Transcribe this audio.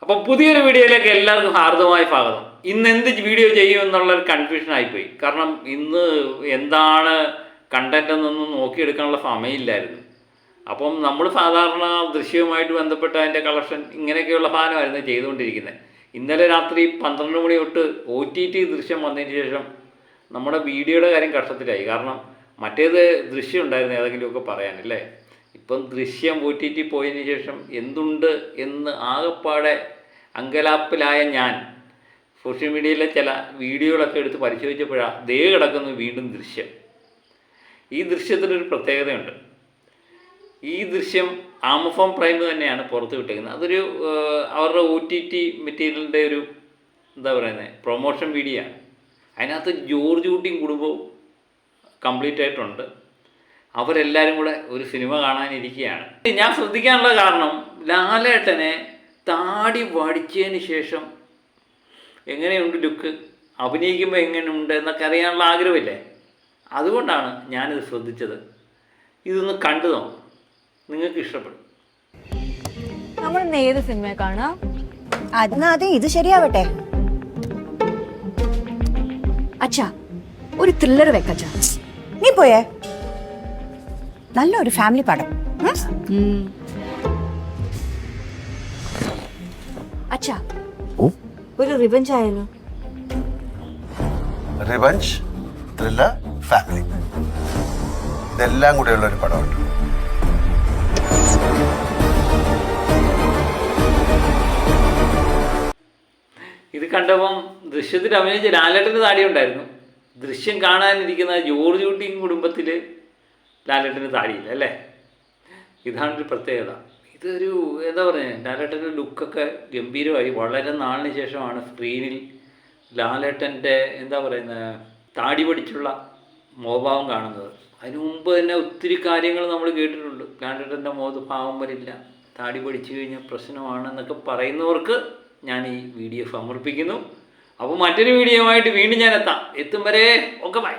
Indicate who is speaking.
Speaker 1: അപ്പം പുതിയൊരു വീഡിയോയിലേക്ക് എല്ലാവർക്കും ഹാർദമായ സ്വാഗതം. ഇന്ന് എന്ത് വീഡിയോ ചെയ്യുമെന്നുള്ളൊരു കൺഫ്യൂഷൻ ആയിപ്പോയി. കാരണം ഇന്ന് എന്താണ് കണ്ടന്റ് എന്നൊന്നും നോക്കിയെടുക്കാനുള്ള സമയമില്ലായിരുന്നു. അപ്പം നമ്മൾ സാധാരണ ദൃശ്യവുമായിട്ട് ബന്ധപ്പെട്ട അതിൻ്റെ കളക്ഷൻ ഇങ്ങനെയൊക്കെയുള്ള സാധനമായിരുന്നു ചെയ്തുകൊണ്ടിരിക്കുന്നത്. ഇന്നലെ രാത്രി 12 മണി തൊട്ട് OTT ദൃശ്യം വന്നതിന് ശേഷം നമ്മുടെ വീഡിയോയുടെ കാര്യം കഷ്ടത്തിലായി. കാരണം മറ്റേത് ദൃശ്യം ഉണ്ടായിരുന്നു ഏതെങ്കിലുമൊക്കെ പറയാനല്ലേ. ഇപ്പം ദൃശ്യം OTT പോയതിന് ശേഷം എന്തുണ്ട് എന്ന് ആകെപ്പാടെ അങ്കലാപ്പിലായ ഞാൻ സോഷ്യൽ മീഡിയയിലെ ചില വീഡിയോകളൊക്കെ എടുത്ത് പരിശോധിച്ചപ്പോഴാണ് ദേ കിടക്കുന്നു വീണ്ടും ദൃശ്യം. ഈ ദൃശ്യത്തിനൊരു പ്രത്യേകതയുണ്ട്. ഈ ദൃശ്യം ആമസോൺ പ്രൈം തന്നെയാണ് പുറത്ത് വിട്ടേക്കുന്നത്. അതൊരു അവരുടെ OTT മെറ്റീരിയലിൻ്റെ ഒരു എന്താ പറയുന്നത് പ്രൊമോഷൻ വീഡിയോ ആണ്. അതിനകത്ത് ജോർജ് കുട്ടിയും കുടുംബവും കംപ്ലീറ്റ് ആയിട്ടുണ്ട്. അവരെല്ലാവരും കൂടെ ഒരു സിനിമ കാണാനിരിക്കുകയാണ്. ഞാൻ ശ്രദ്ധിക്കാനുള്ള കാരണം ലാലേട്ടനെ താടി വടിച്ചതിന് ശേഷം എങ്ങനെയുണ്ട് ലുക്ക്, അഭിനയിക്കുമ്പോൾ എങ്ങനെയുണ്ട് എന്നൊക്കെ അറിയാനുള്ള ആഗ്രഹമില്ലേ. അതുകൊണ്ടാണ് ഞാനിത് ശ്രദ്ധിച്ചത്. ഇതൊന്ന് കണ്ടു നോക്കാം, നിങ്ങൾക്ക് ഇഷ്ടപ്പെടും.
Speaker 2: നമ്മൾ ഏത് സിനിമ കാണാം?
Speaker 3: അതിനാദ്യം ഇത് ശരിയാവട്ടെ.
Speaker 2: അച്ഛാ, ഒരു ത്രില്ലർ വെക്കച്ചാ.
Speaker 3: നീ പോയേ, നല്ലൊരു ഫാമിലി പടം.
Speaker 2: അച്ഛാ, ഒരു റിവഞ്ച് ആയാലോ?
Speaker 4: റിവഞ്ച്, ത്രില്ലർ, ഫാമിലി, ഇതെല്ലാം കൂടെയുള്ള ഒരു പടമുണ്ട്.
Speaker 1: ഇത് കണ്ടപ്പം ദൃശ്യത്തിൽ അഭിനയിച്ച ലാലേട്ടൻ്റെ താടി ഉണ്ടായിരുന്നു. ദൃശ്യം കാണാനിരിക്കുന്ന ജോർജ് കുട്ടിയും കുടുംബത്തിൽ ലാലേട്ടന് താടിയില്ല അല്ലേ. ഇതാണൊരു പ്രത്യേകത. ഇതൊരു എന്താ പറയുക, ലാലേട്ടൻ്റെ ലുക്കൊക്കെ ഗംഭീരമായി. വളരെ നാളിന് ശേഷമാണ് സ്ക്രീനിൽ ലാലേട്ടൻ്റെ എന്താ പറയുന്നത് താടി പഠിച്ചുള്ള മോഭാവം കാണുന്നത്. അതിനു മുമ്പ് തന്നെ ഒത്തിരി കാര്യങ്ങൾ നമ്മൾ കേട്ടിട്ടുണ്ട്. ലാലേട്ടൻ്റെ മുഖത്ത് ഭാവം വരില്ല, താടി പഠിച്ചു കഴിഞ്ഞാൽ പ്രശ്നമാണെന്നൊക്കെ പറയുന്നവർക്ക് ഞാൻ ഈ വീഡിയോ സമർപ്പിക്കുന്നു. അപ്പോൾ മറ്റൊരു വീഡിയോയുമായിട്ട് വീണ്ടും ഞാൻ എത്തും വരെ ഒക്കെ ബൈ.